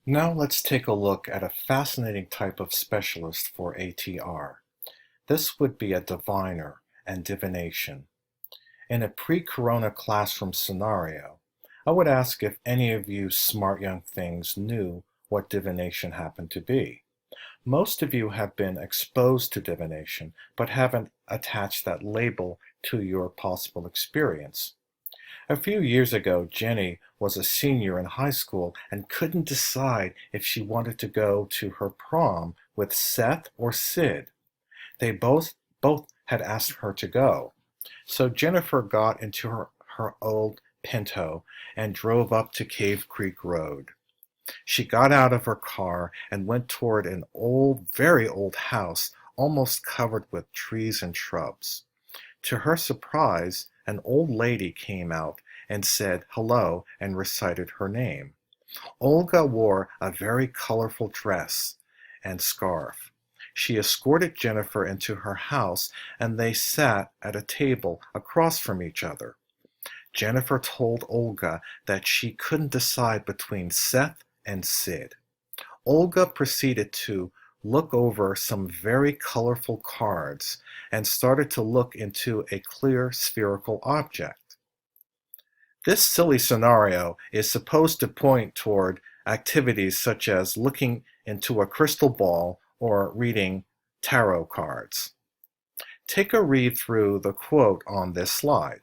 Now let's take a look at a fascinating type of specialist for ATR. This would be a diviner and divination. In a pre-corona classroom scenario, I would ask if any of you smart young things knew what divination happened to be. Most of you have been exposed to divination, but haven't attached that label to your possible experience. A few years ago, Jenny was a senior in high school and couldn't decide if she wanted to go to her prom with Seth or Sid. They both had asked her to go. So Jennifer got into her old Pinto and drove up to Cave Creek Road. She got out of her car and went toward an old, very old house, almost covered with trees and shrubs. To her surprise, an old lady came out and said hello and recited her name. Olga wore a very colorful dress and scarf. She escorted Jennifer into her house and they sat at a table across from each other. Jennifer told Olga that she couldn't decide between Seth and Sid. Olga proceeded to look over some very colorful cards and started to look into a clear spherical object. This silly scenario is supposed to point toward activities such as looking into a crystal ball or reading tarot cards. Take a read through the quote on this slide.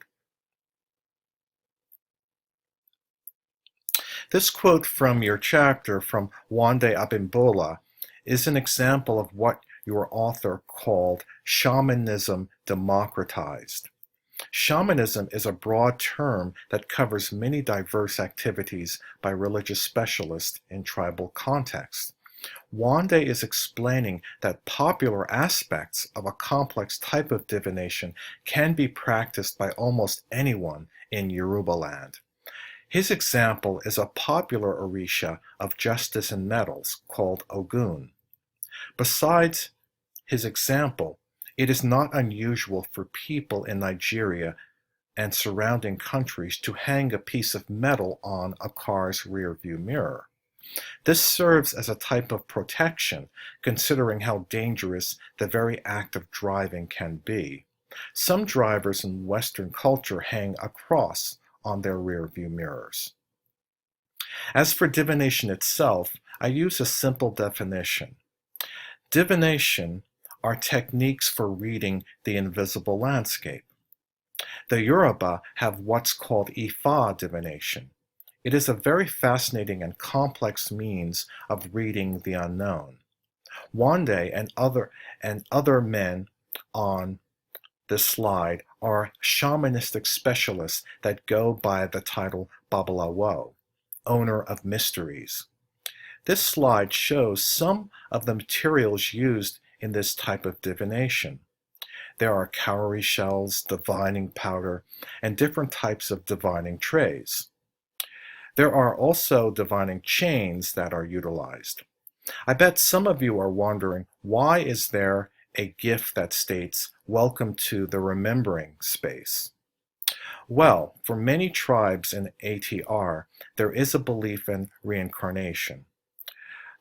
This quote from your chapter from Wande Abimbola is an example of what your author called shamanism democratized. Shamanism is a broad term that covers many diverse activities by religious specialists in tribal contexts. Wande is explaining that popular aspects of a complex type of divination can be practiced by almost anyone in Yoruba land. His example is a popular orisha of justice and metals called Ogun. Besides his example, it is not unusual for people in Nigeria and surrounding countries to hang a piece of metal on a car's rearview mirror. This serves as a type of protection, considering how dangerous the very act of driving can be. Some drivers in Western culture hang a cross on their rearview mirrors. As for divination itself, I use a simple definition. Divination are techniques for reading the invisible landscape. The Yoruba have what's called Ifa Divination. It is a very fascinating and complex means of reading the unknown. Wande and other men on this slide are shamanistic specialists that go by the title Babalawo, owner of mysteries. This slide shows some of the materials used in this type of divination. There are cowrie shells, divining powder, and different types of divining trays. There are also divining chains that are utilized. I bet some of you are wondering, why is there a gift that states, "Welcome to the remembering space"? Well, for many tribes in ATR, there is a belief in reincarnation.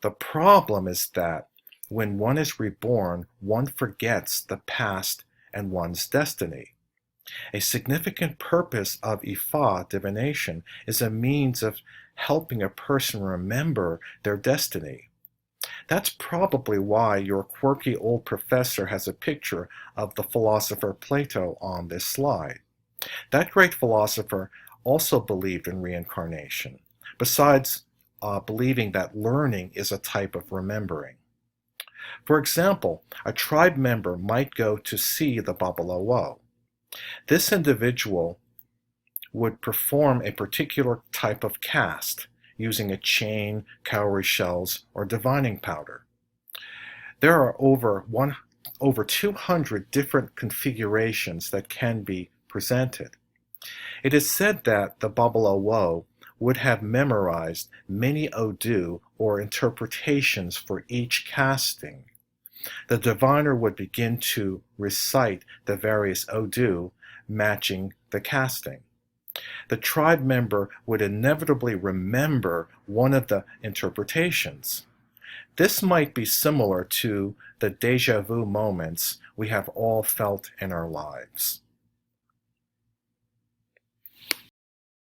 The problem is that when one is reborn, one forgets the past and one's destiny. A significant purpose of Ifa divination is a means of helping a person remember their destiny. That's probably why your quirky old professor has a picture of the philosopher Plato on this slide. That great philosopher also believed in reincarnation, besides believing that learning is a type of remembering. For example, a tribe member might go to see the Babalawo. This individual would perform a particular type of cast using a chain, cowrie shells, or divining powder. There are over 200 different configurations that can be presented. It is said that the Babalawo would have memorized many Odu or interpretations for each casting. The diviner would begin to recite the various Odu matching the casting. The tribe member would inevitably remember one of the interpretations. This might be similar to the déjà vu moments we have all felt in our lives.